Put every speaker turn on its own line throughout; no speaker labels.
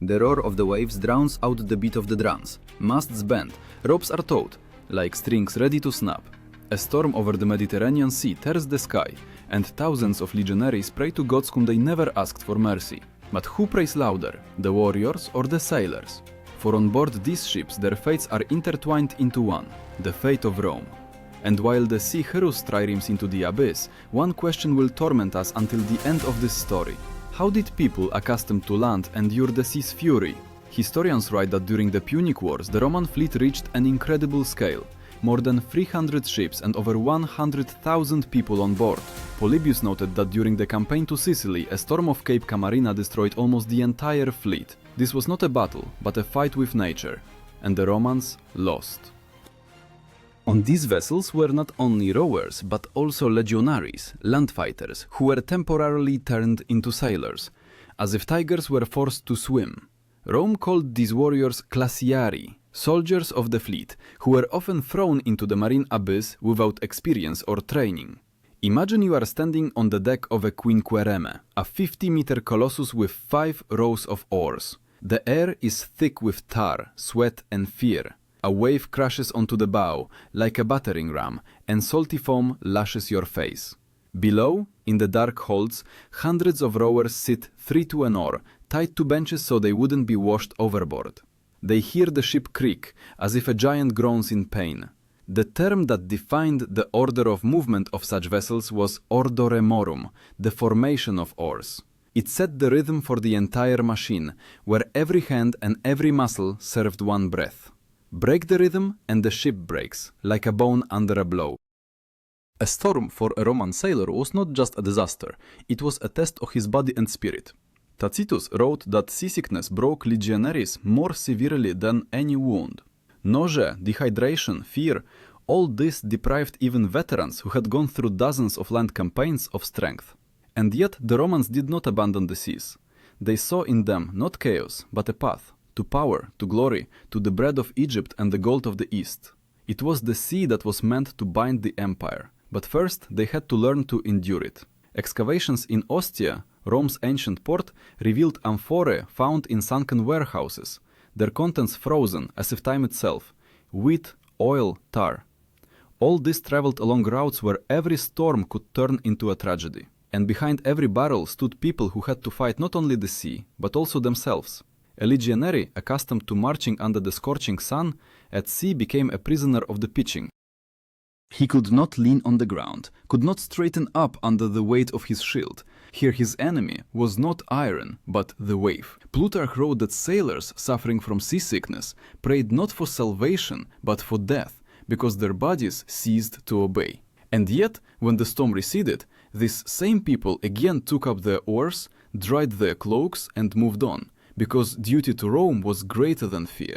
The roar of the waves drowns out the beat of the drums. Masts bend, ropes are taut, like strings ready to snap. A storm over the Mediterranean Sea tears the sky, and thousands of legionaries pray to gods whom they never asked for mercy. But who prays louder, the warriors or the sailors? For on board these ships their fates are intertwined into one, the fate of Rome. And while the sea heroes triremes into the abyss, one question will torment us until the end of this story. How did people accustomed to land endure the sea's fury? Historians write that during the Punic Wars the Roman fleet reached an incredible scale. More than 300 ships and over 100,000 people on board. Polybius noted that during the campaign to Sicily, a storm off Cape Camarina destroyed almost the entire fleet. This was not a battle, but a fight with nature. And the Romans lost. On these vessels were not only rowers, but also legionaries, land fighters, who were temporarily turned into sailors, as if tigers were forced to swim. Rome called these warriors classiari, soldiers of the fleet, who were often thrown into the marine abyss without experience or training. Imagine you are standing on the deck of a quinquereme, a 50-meter colossus with 5 rows of oars. The air is thick with tar, sweat and fear. A wave crashes onto the bow, like a battering ram, and salty foam lashes your face. Below, in the dark holds, hundreds of rowers sit 3 to an oar, tied to benches so they wouldn't be washed overboard. They hear the ship creak, as if a giant groans in pain. The term that defined the order of movement of such vessels was ordore morum, the formation of oars. It set the rhythm for the entire machine, where every hand and every muscle served one breath. Break the rhythm and the ship breaks, like a bone under a blow. A storm for a Roman sailor was not just a disaster, it was a test of his body and spirit. Tacitus wrote that seasickness broke legionaries more severely than any wound. Nausea, dehydration, fear, all this deprived even veterans who had gone through dozens of land campaigns of strength. And yet the Romans did not abandon the seas. They saw in them not chaos, but a path. To power, to glory, to the bread of Egypt and the gold of the East. It was the sea that was meant to bind the empire, but first they had to learn to endure it. Excavations in Ostia, Rome's ancient port, revealed amphorae found in sunken warehouses, their contents frozen as if time itself, wheat, oil, tar. All this traveled along routes where every storm could turn into a tragedy. And behind every barrel stood people who had to fight not only the sea, but also themselves. A legionary, accustomed to marching under the scorching sun, at sea became a prisoner of the pitching. He could not lean on the ground, could not straighten up under the weight of his shield. Here his enemy was not iron, but the wave. Plutarch wrote that sailors suffering from seasickness prayed not for salvation, but for death, because their bodies ceased to obey. And yet, when the storm receded, these same people again took up their oars, dried their cloaks, and moved on. Because duty to Rome was greater than fear.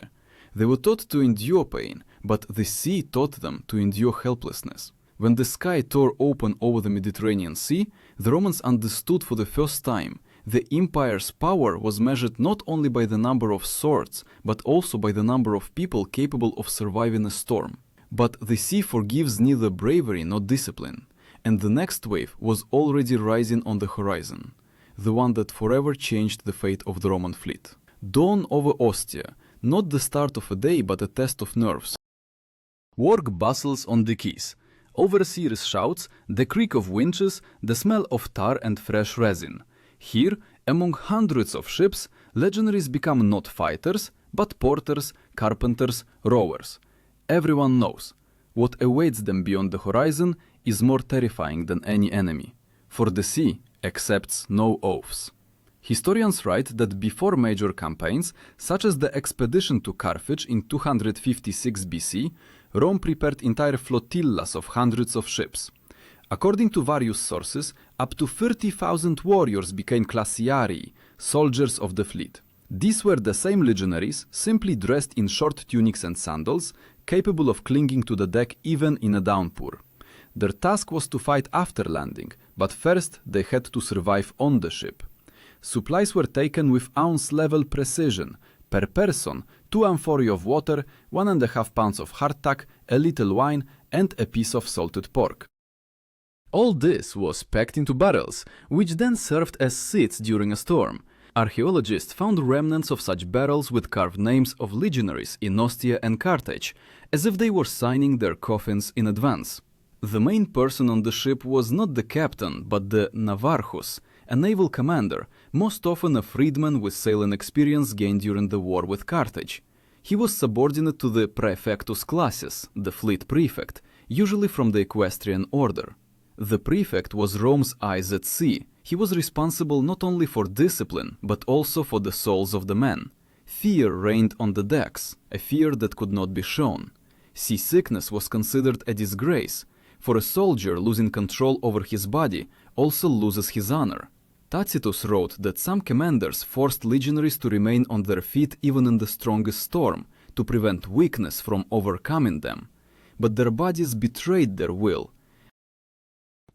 They were taught to endure pain, but the sea taught them to endure helplessness. When the sky tore open over the Mediterranean Sea, the Romans understood for the first time the empire's power was measured not only by the number of swords, but also by the number of people capable of surviving a storm. But the sea forgives neither bravery nor discipline, and the next wave was already rising on the horizon. The one that forever changed the fate of the Roman fleet. Dawn over Ostia, not the start of a day but a test of nerves. Work bustles on the quays. Overseers shouts, the creak of winches, the smell of tar and fresh resin. Here, among hundreds of ships, legionaries become not fighters, but porters, carpenters, rowers. Everyone knows, what awaits them beyond the horizon is more terrifying than any enemy. For the sea accepts no oaths. Historians write that before major campaigns, such as the expedition to Carthage in 256 BC, Rome prepared entire flotillas of hundreds of ships. According to various sources, up to 30,000 warriors became classiarii, soldiers of the fleet. These were the same legionaries, simply dressed in short tunics and sandals, capable of clinging to the deck even in a downpour. Their task was to fight after landing, but first they had to survive on the ship. Supplies were taken with ounce-level precision. Per person, 2 amphorae of water, 1.5 pounds of hardtack, a little wine, and a piece of salted pork. All this was packed into barrels, which then served as seats during a storm. Archaeologists found remnants of such barrels with carved names of legionaries in Ostia and Carthage, as if they were signing their coffins in advance. The main person on the ship was not the captain, but the navarchus, a naval commander, most often a freedman with sailing experience gained during the war with Carthage. He was subordinate to the praefectus classis, the fleet prefect, usually from the equestrian order. The prefect was Rome's eyes at sea. He was responsible not only for discipline, but also for the souls of the men. Fear reigned on the decks, a fear that could not be shown. Seasickness was considered a disgrace, for a soldier losing control over his body also loses his honor. Tacitus wrote that some commanders forced legionaries to remain on their feet even in the strongest storm, to prevent weakness from overcoming them. But their bodies betrayed their will.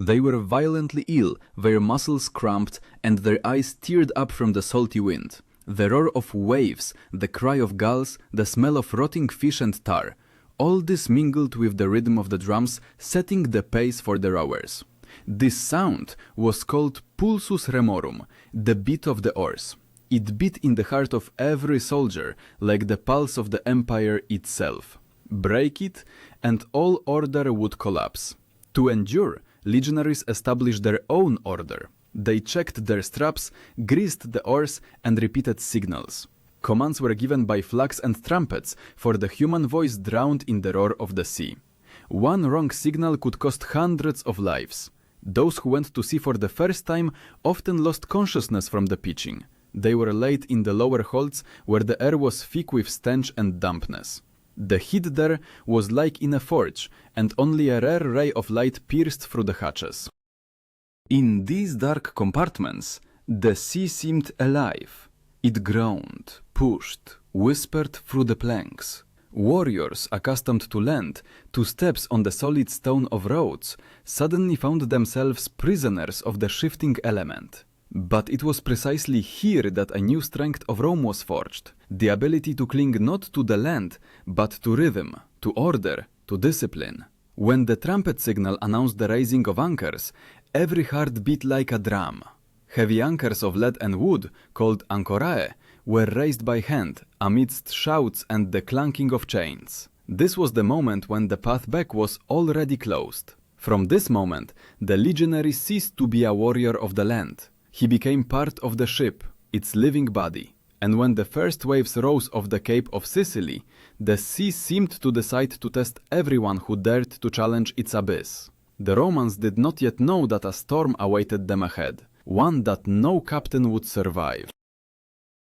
They were violently ill, their muscles cramped, and their eyes teared up from the salty wind. The roar of waves, the cry of gulls, the smell of rotting fish and tar, all this mingled with the rhythm of the drums, setting the pace for the rowers. This sound was called pulsus remorum, the beat of the oars. It beat in the heart of every soldier, like the pulse of the empire itself. Break it, and all order would collapse. To endure, legionaries established their own order. They checked their straps, greased the oars, and repeated signals. Commands were given by flags and trumpets, for the human voice drowned in the roar of the sea. One wrong signal could cost hundreds of lives. Those who went to sea for the first time often lost consciousness from the pitching. They were laid in the lower holds, where the air was thick with stench and dampness. The heat there was like in a forge, and only a rare ray of light pierced through the hatches. In these dark compartments, the sea seemed alive. It groaned, pushed, whispered through the planks. Warriors accustomed to land, to steps on the solid stone of roads, suddenly found themselves prisoners of the shifting element. But it was precisely here that a new strength of Rome was forged, the ability to cling not to the land, but to rhythm, to order, to discipline. When the trumpet signal announced the raising of anchors, every heart beat like a drum. Heavy anchors of lead and wood, called anchorae, were raised by hand, amidst shouts and the clanking of chains. This was the moment when the path back was already closed. From this moment, the legionary ceased to be a warrior of the land. He became part of the ship, its living body. And when the first waves rose off the Cape of Sicily, the sea seemed to decide to test everyone who dared to challenge its abyss. The Romans did not yet know that a storm awaited them ahead, one that no captain would survive.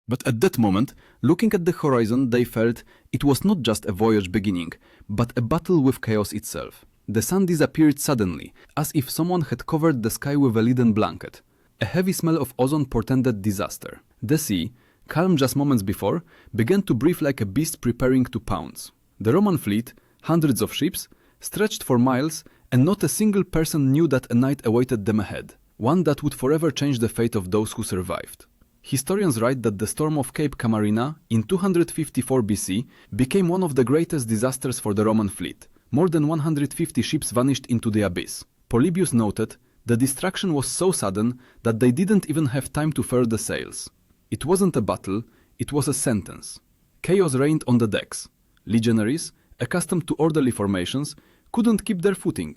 But at that moment, looking at the horizon, they felt it was not just a voyage beginning, but a battle with chaos itself. The sun disappeared suddenly, as if someone had covered the sky with a leaden blanket. A heavy smell of ozone portended disaster. The sea, calm just moments before, began to breathe like a beast preparing to pounce. The Roman fleet, hundreds of ships, stretched for miles, and not a single person knew that a night awaited them ahead, one that would forever change the fate of those who survived. Historians write that the storm of Cape Camarina in 254 BC became one of the greatest disasters for the Roman fleet. More than 150 ships vanished into the abyss. Polybius noted, the destruction was so sudden that they didn't even have time to furl the sails. It wasn't a battle, it was a sentence. Chaos reigned on the decks. Legionaries, accustomed to orderly formations, couldn't keep their footing.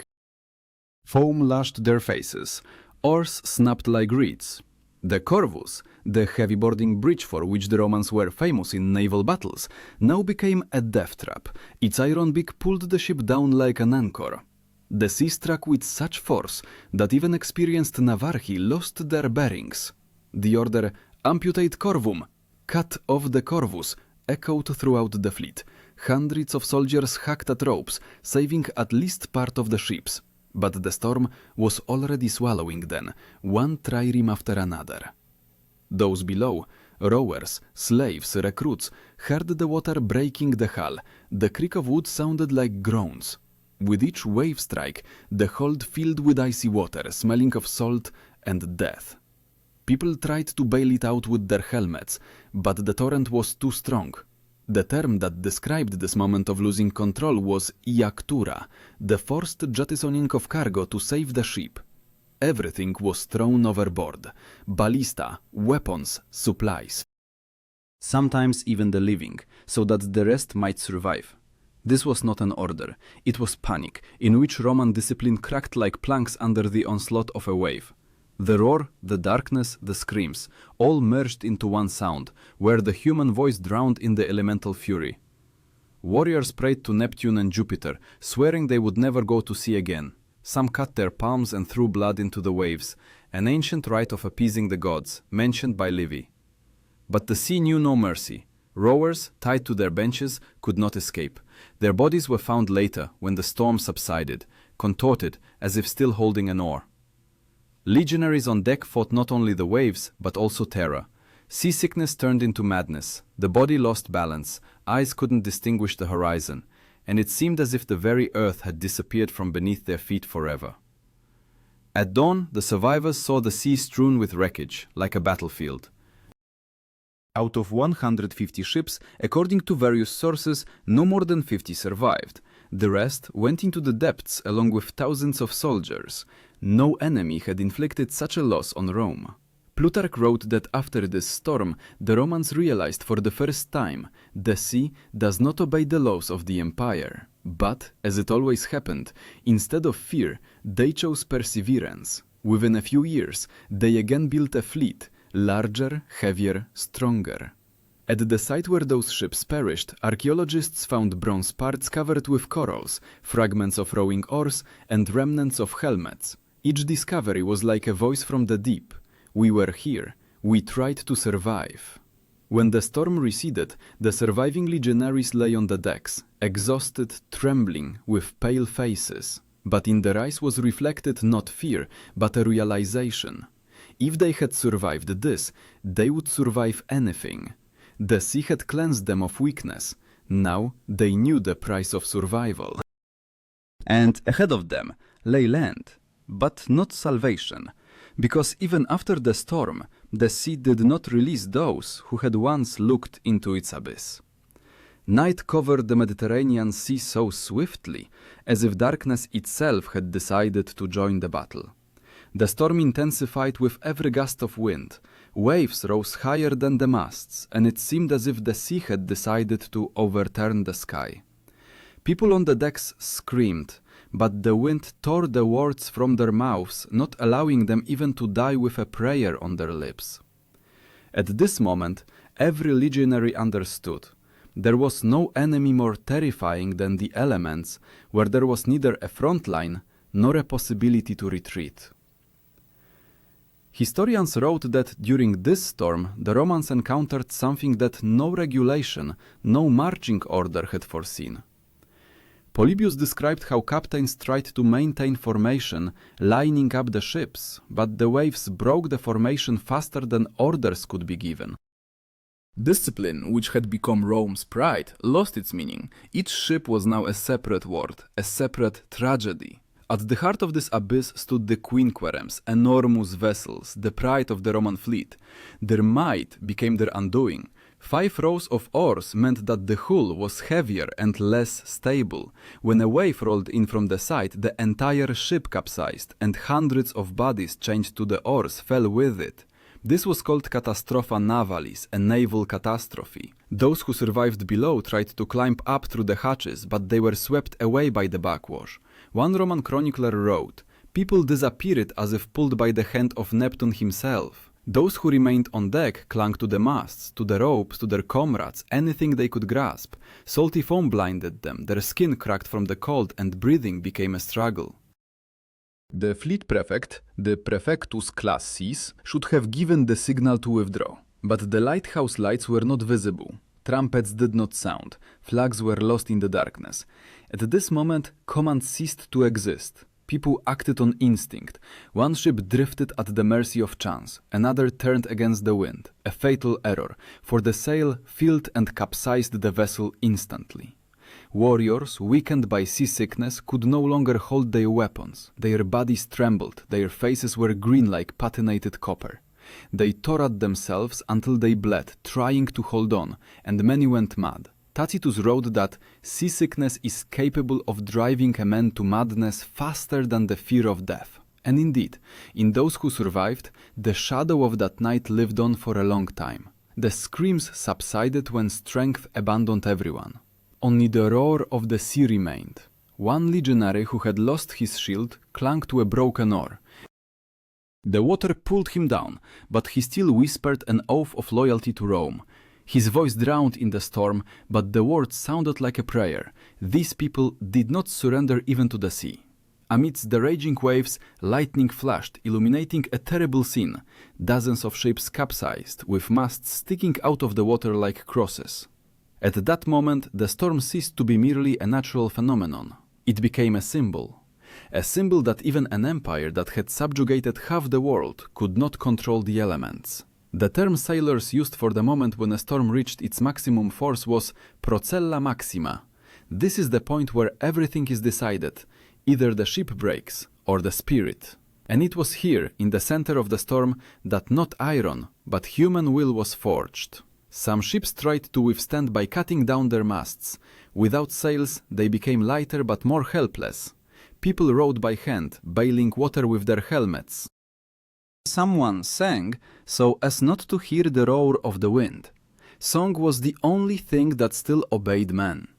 Foam lashed their faces. Oars snapped like reeds. The corvus, the heavy boarding bridge for which the Romans were famous in naval battles, now became a death trap. Its iron beak pulled the ship down like an anchor. The sea struck with such force that even experienced navarchi lost their bearings. The order, amputate corvum, cut off the corvus, echoed throughout the fleet. Hundreds of soldiers hacked at ropes, saving at least part of the ships. But the storm was already swallowing them, one trireme after another. Those below, rowers, slaves, recruits, heard the water breaking the hull. The creak of wood sounded like groans. With each wave strike, the hold filled with icy water, smelling of salt and death. People tried to bail it out with their helmets, but the torrent was too strong. The term that described this moment of losing control was iactura, the forced jettisoning of cargo to save the ship. everything was thrown overboard. Ballista, weapons, supplies. Sometimes even the living, so that the rest might survive. This was not an order, it was panic, in which Roman discipline cracked like planks under the onslaught of a wave. The roar, the darkness, the screams, all merged into one sound, where the human voice drowned in the elemental fury. Warriors prayed to Neptune and Jupiter, swearing they would never go to sea again. Some cut their palms and threw blood into the waves, an ancient rite of appeasing the gods, mentioned by Livy. But the sea knew no mercy. Rowers, tied to their benches, could not escape. Their bodies were found later, when the storm subsided, contorted as if still holding an oar. Legionaries on deck fought not only the waves, but also terror. Seasickness turned into madness. The body lost balance, eyes couldn't distinguish the horizon, and it seemed as if the very earth had disappeared from beneath their feet forever. At dawn, the survivors saw the sea strewn with wreckage, like a battlefield. Out of 150 ships, according to various sources, no more than 50 survived. The rest went into the depths along with thousands of soldiers. No enemy had inflicted such a loss on Rome. Plutarch wrote that after this storm, the Romans realized for the first time the sea does not obey the laws of the empire. But, as it always happened, instead of fear, they chose perseverance. Within a few years, they again built a fleet, larger, heavier, stronger. At the site where those ships perished, archaeologists found bronze parts covered with corals, fragments of rowing oars, and remnants of helmets. Each discovery was like a voice from the deep. We were here. We tried to survive. When the storm receded, the surviving legionaries lay on the decks, exhausted, trembling, with pale faces. But in their eyes was reflected not fear, but a realization. If they had survived this, they would survive anything. The sea had cleansed them of weakness. Now they knew the price of survival. And ahead of them lay land, but not salvation. Because even after the storm, the sea did not release those who had once looked into its abyss. Night covered the Mediterranean Sea so swiftly, as if darkness itself had decided to join the battle. The storm intensified with every gust of wind. Waves rose higher than the masts, and it seemed as if the sea had decided to overturn the sky. People on the decks screamed, but the wind tore the words from their mouths, not allowing them even to die with a prayer on their lips. At this moment, every legionary understood. There was no enemy more terrifying than the elements, where there was neither a front line nor a possibility to retreat. Historians wrote that during this storm, the Romans encountered something that no regulation, no marching order had foreseen. Polybius described how captains tried to maintain formation, lining up the ships, but the waves broke the formation faster than orders could be given. Discipline, which had become Rome's pride, lost its meaning. Each ship was now a separate word, a separate tragedy. At the heart of this abyss stood the quinqueremes, enormous vessels, the pride of the Roman fleet. Their might became their undoing. 5 rows of oars meant that the hull was heavier and less stable. When a wave rolled in from the side, the entire ship capsized, and hundreds of bodies chained to the oars fell with it. This was called catastropha navalis, a naval catastrophe. Those who survived below tried to climb up through the hatches, but they were swept away by the backwash. One Roman chronicler wrote, "People disappeared as if pulled by the hand of Neptune himself. Those who remained on deck clung to the masts, to the ropes, to their comrades, anything they could grasp. Salty foam blinded them, their skin cracked from the cold, and breathing became a struggle." The fleet prefect, the prefectus classis, should have given the signal to withdraw. But the lighthouse lights were not visible. Trumpets did not sound. Flags were lost in the darkness. At this moment, command ceased to exist. People acted on instinct. One ship drifted at the mercy of chance. Another turned against the wind. A fatal error, for the sail filled and capsized the vessel instantly. Warriors, weakened by seasickness, could no longer hold their weapons. Their bodies trembled. Their faces were green like patinated copper. They tore at themselves until they bled, trying to hold on, and many went mad. Tacitus wrote that seasickness is capable of driving a man to madness faster than the fear of death. And indeed, in those who survived, the shadow of that night lived on for a long time. The screams subsided when strength abandoned everyone. Only the roar of the sea remained. One legionary who had lost his shield clung to a broken oar. The water pulled him down, but he still whispered an oath of loyalty to Rome. His voice drowned in the storm, but the words sounded like a prayer. These people did not surrender even to the sea. Amidst the raging waves, lightning flashed, illuminating a terrible scene. Dozens of ships capsized, with masts sticking out of the water like crosses. At that moment, the storm ceased to be merely a natural phenomenon. It became a symbol that even an empire that had subjugated half the world could not control the elements. The term sailors used for the moment when a storm reached its maximum force was procella maxima. This is the point where everything is decided. Either the ship breaks or the spirit. And it was here, in the center of the storm, that not iron, but human will was forged. Some ships tried to withstand by cutting down their masts. Without sails, they became lighter but more helpless. People rowed by hand, bailing water with their helmets. Someone sang so as not to hear the roar of the wind. Song was the only thing that still obeyed man.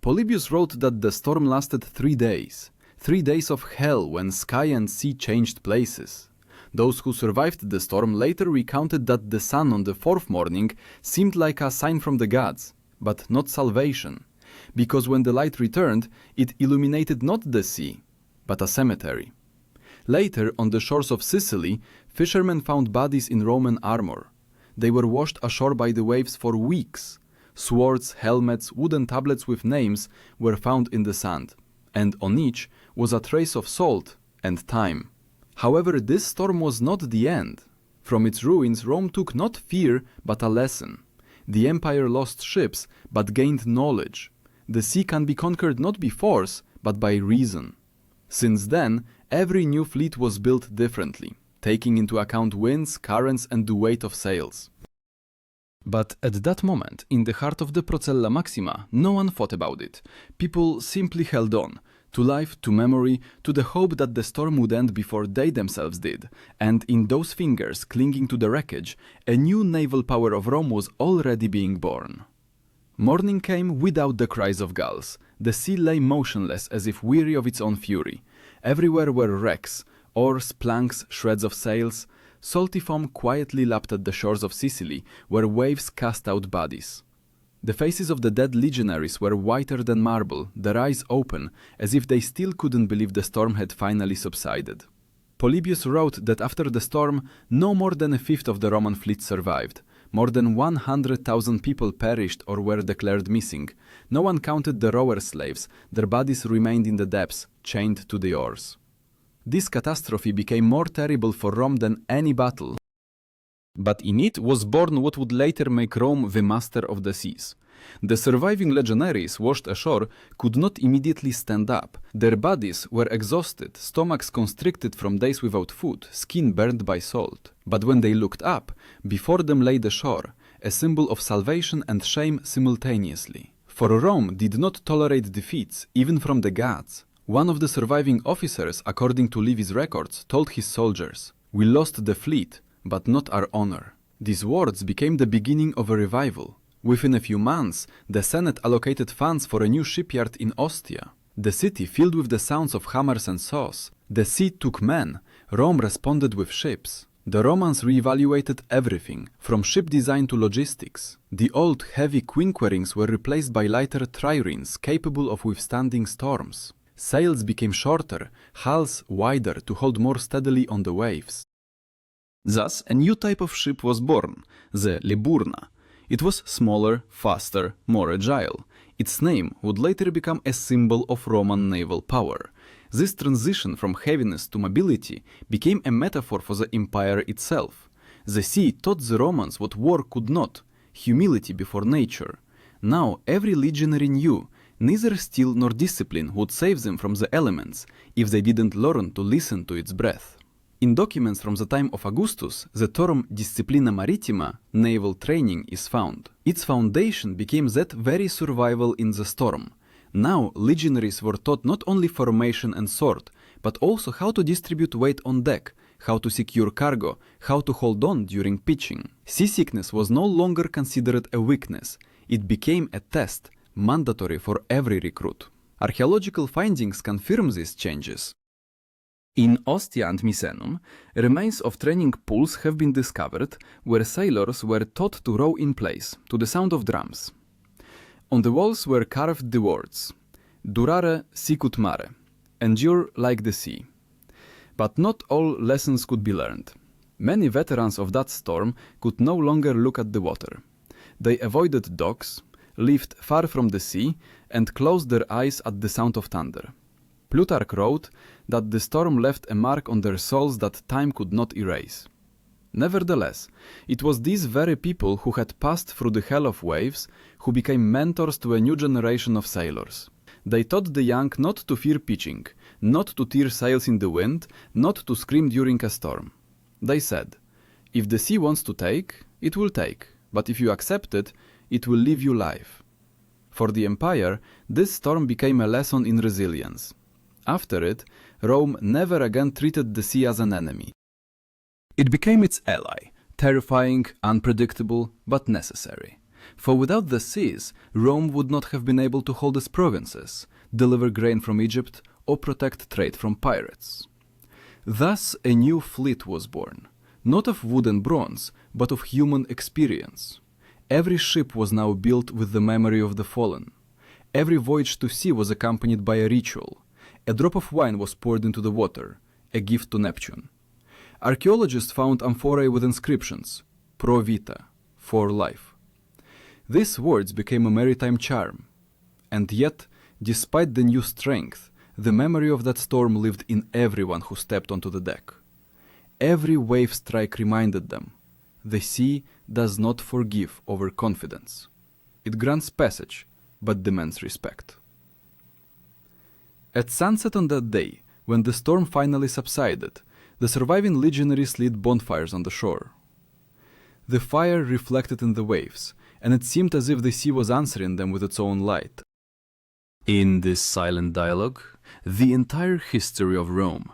Polybius wrote that the storm lasted 3 days. 3 days of hell when sky and sea changed places. Those who survived the storm later recounted that the sun on the 4th morning seemed like a sign from the gods, but not salvation, because when the light returned, it illuminated not the sea, but a cemetery. Later, on the shores of Sicily, fishermen found bodies in Roman armor. They were washed ashore by the waves for weeks. Swords, helmets, wooden tablets with names were found in the sand, and on each was a trace of salt and time. However, this storm was not the end. From its ruins, Rome took not fear, but a lesson. The empire lost ships, but gained knowledge. The sea can be conquered not by force, but by reason. Since then, every new fleet was built differently, taking into account winds, currents, and the weight of sails. But at that moment, in the heart of the Procella Maxima, no one thought about it. People simply held on, to life, to memory, to the hope that the storm would end before they themselves did, and in those fingers clinging to the wreckage, a new naval power of Rome was already being born. Morning came without the cries of gulls. The sea lay motionless as if weary of its own fury. Everywhere were wrecks, oars, planks, shreds of sails. Salty foam quietly lapped at the shores of Sicily, where waves cast out bodies. The faces of the dead legionaries were whiter than marble, their eyes open, as if they still couldn't believe the storm had finally subsided. Polybius wrote that after the storm, no more than a fifth of the Roman fleet survived. More than 100,000 people perished or were declared missing. No one counted the rower slaves, their bodies remained in the depths, chained to the oars. This catastrophe became more terrible for Rome than any battle. But in it was born what would later make Rome the master of the seas. The surviving legionaries washed ashore could not immediately stand up. Their bodies were exhausted, stomachs constricted from days without food, skin burned by salt. But when they looked up, before them lay the shore, a symbol of salvation and shame simultaneously. For Rome did not tolerate defeats, even from the gods. One of the surviving officers, according to Livy's records, told his soldiers, "We lost the fleet, but not our honor." These words became the beginning of a revival. Within a few months, the Senate allocated funds for a new shipyard in Ostia. The city filled with the sounds of hammers and saws. The sea took men. Rome responded with ships. The Romans reevaluated everything, from ship design to logistics. The old, heavy quinquerings were replaced by lighter triremes capable of withstanding storms. Sails became shorter, hulls wider to hold more steadily on the waves. Thus, a new type of ship was born, the Liburna. It was smaller, faster, more agile. Its name would later become a symbol of Roman naval power. This transition from heaviness to mobility became a metaphor for the empire itself. The sea taught the Romans what war could not, humility before nature. Now every legionary knew neither skill nor discipline would save them from the elements if they didn't learn to listen to its breath. In documents from the time of Augustus, the term disciplina maritima, naval training, is found. Its foundation became that very survival in the storm. Now, legionaries were taught not only formation and sword, but also how to distribute weight on deck, how to secure cargo, how to hold on during pitching. Seasickness was no longer considered a weakness. It became a test, mandatory for every recruit. Archaeological findings confirm these changes. In Ostia and Misenum, remains of training pools have been discovered where sailors were taught to row in place, to the sound of drums. On the walls were carved the words, "Durare sicut mare," endure like the sea. But not all lessons could be learned. Many veterans of that storm could no longer look at the water. They avoided docks, lived far from the sea, and closed their eyes at the sound of thunder. Plutarch wrote that the storm left a mark on their souls that time could not erase. Nevertheless, it was these very people who had passed through the hell of waves who became mentors to a new generation of sailors. They taught the young not to fear pitching, not to tear sails in the wind, not to scream during a storm. They said, "If the sea wants to take, it will take, but if you accept it, it will leave you life." For the empire, this storm became a lesson in resilience. After it, Rome never again treated the sea as an enemy. It became its ally, terrifying, unpredictable, but necessary. For without the seas, Rome would not have been able to hold its provinces, deliver grain from Egypt, or protect trade from pirates. Thus, a new fleet was born, not of wood and bronze, but of human experience. Every ship was now built with the memory of the fallen. Every voyage to sea was accompanied by a ritual. A drop of wine was poured into the water, a gift to Neptune. Archaeologists found amphorae with inscriptions, pro vita, for life. These words became a maritime charm. And yet, despite the new strength, the memory of that storm lived in everyone who stepped onto the deck. Every wave strike reminded them, the sea does not forgive overconfidence. It grants passage, but demands respect. At sunset on that day, when the storm finally subsided, the surviving legionaries lit bonfires on the shore. The fire reflected in the waves, and it seemed as if the sea was answering them with its own light. In this silent dialogue, the entire history of Rome,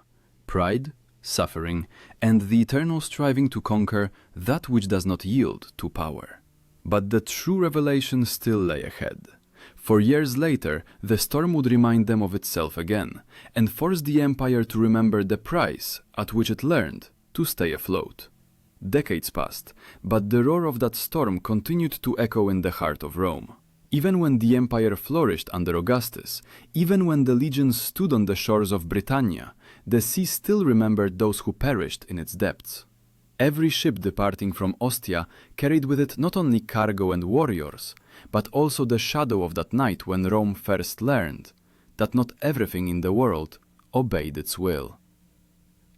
pride, suffering, and the eternal striving to conquer that which does not yield to power. But the true revelation still lay ahead. For years later, the storm would remind them of itself again, and force the empire to remember the price at which it learned to stay afloat. Decades passed, but the roar of that storm continued to echo in the heart of Rome. Even when the empire flourished under Augustus, even when the legions stood on the shores of Britannia, the sea still remembered those who perished in its depths. Every ship departing from Ostia carried with it not only cargo and warriors, but also the shadow of that night when Rome first learned that not everything in the world obeyed its will.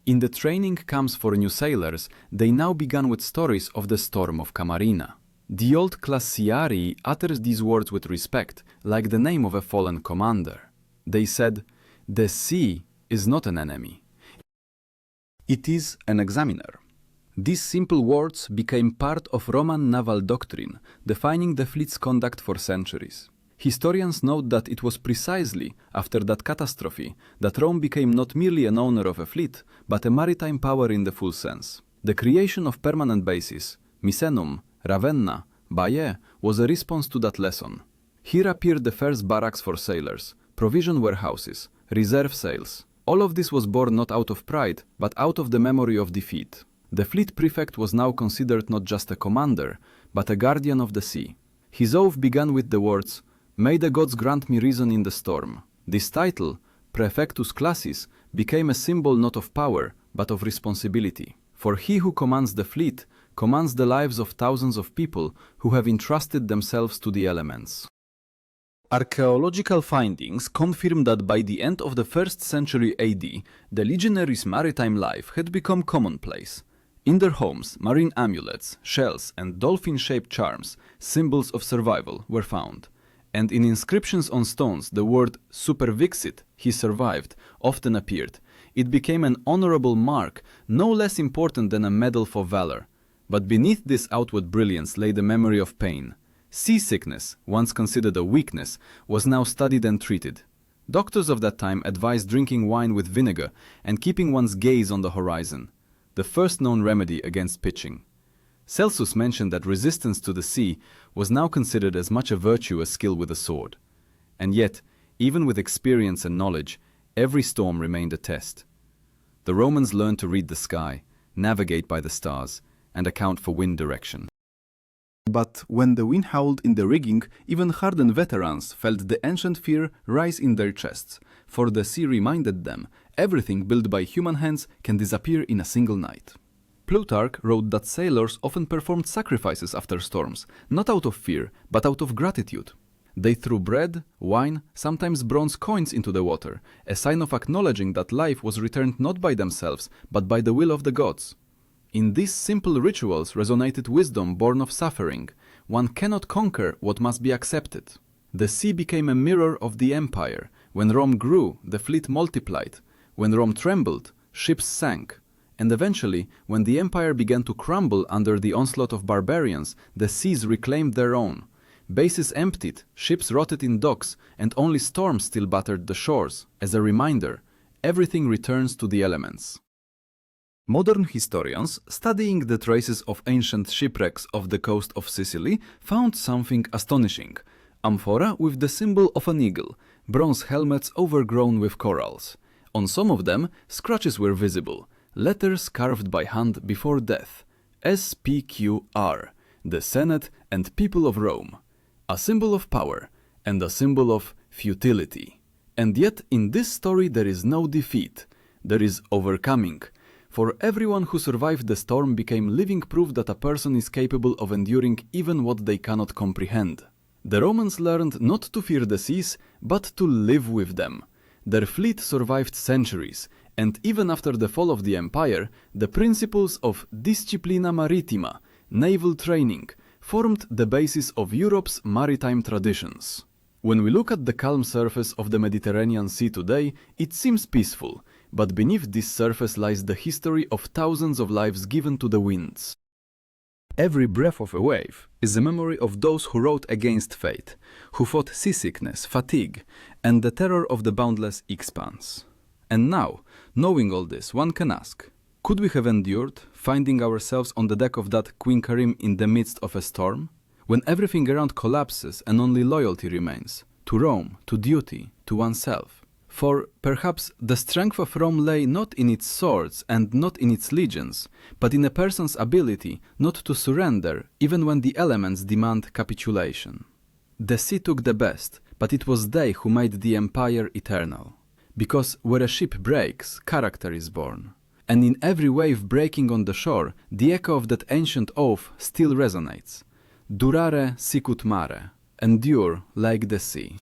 In the training camps for new sailors, they now began with stories of the storm of Camarina. The old Classiarii utters these words with respect, like the name of a fallen commander. They said, "The sea is not an enemy. It is an examiner." These simple words became part of Roman naval doctrine, defining the fleet's conduct for centuries. Historians note that it was precisely after that catastrophe that Rome became not merely an owner of a fleet, but a maritime power in the full sense. The creation of permanent bases, Misenum, Ravenna, Baiae, was a response to that lesson. Here appeared the first barracks for sailors, provision warehouses, reserve sails. All of this was born not out of pride, but out of the memory of defeat. The fleet prefect was now considered not just a commander, but a guardian of the sea. His oath began with the words, "May the gods grant me reason in the storm." This title, Praefectus Classis, became a symbol not of power, but of responsibility. For he who commands the fleet commands the lives of thousands of people who have entrusted themselves to the elements. Archaeological findings confirm that by the end of the 1st century AD, the legionaries' maritime life had become commonplace. In their homes, marine amulets, shells, and dolphin-shaped charms, symbols of survival, were found. And in inscriptions on stones, the word "supervixit," he survived, often appeared. It became an honorable mark, no less important than a medal for valor. But beneath this outward brilliance lay the memory of pain. Seasickness, once considered a weakness, was now studied and treated. Doctors of that time advised drinking wine with vinegar and keeping one's gaze on the horizon, the first known remedy against pitching. Celsus mentioned that resistance to the sea was now considered as much a virtue as skill with a sword. And yet, even with experience and knowledge, every storm remained a test. The Romans learned to read the sky, navigate by the stars, and account for wind direction. But when the wind howled in the rigging, even hardened veterans felt the ancient fear rise in their chests, for the sea reminded them everything built by human hands can disappear in a single night. Plutarch wrote that sailors often performed sacrifices after storms, not out of fear, but out of gratitude. They threw bread, wine, sometimes bronze coins into the water, a sign of acknowledging that life was returned not by themselves, but by the will of the gods. In these simple rituals resonated wisdom born of suffering. One cannot conquer what must be accepted. The sea became a mirror of the empire. When Rome grew, the fleet multiplied. When Rome trembled, ships sank. And eventually, when the empire began to crumble under the onslaught of barbarians, the seas reclaimed their own. Bases emptied, ships rotted in docks, and only storms still battered the shores. As a reminder, everything returns to the elements. Modern historians, studying the traces of ancient shipwrecks off the coast of Sicily, found something astonishing. Amphora with the symbol of an eagle, bronze helmets overgrown with corals. On some of them, scratches were visible, letters carved by hand before death. SPQR, the Senate and people of Rome. A symbol of power, and a symbol of futility. And yet in this story there is no defeat, there is overcoming. For everyone who survived the storm became living proof that a person is capable of enduring even what they cannot comprehend. The Romans learned not to fear the seas, but to live with them. Their fleet survived centuries, and even after the fall of the empire, the principles of disciplina maritima, naval training, formed the basis of Europe's maritime traditions. When we look at the calm surface of the Mediterranean Sea today, it seems peaceful, but beneath this surface lies the history of thousands of lives given to the winds. Every breath of a wave is a memory of those who rowed against fate, who fought seasickness, fatigue, and the terror of the boundless expanse. And now, knowing all this, one can ask, could we have endured, finding ourselves on the deck of that Queen Karim in the midst of a storm? When everything around collapses and only loyalty remains, to Rome, to duty, to oneself. For perhaps the strength of Rome lay not in its swords and not in its legions, but in a person's ability not to surrender even when the elements demand capitulation. The sea took the best, but it was they who made the empire eternal. Because where a ship breaks, character is born. And in every wave breaking on the shore, the echo of that ancient oath still resonates. Durare sicut mare, endure like the sea.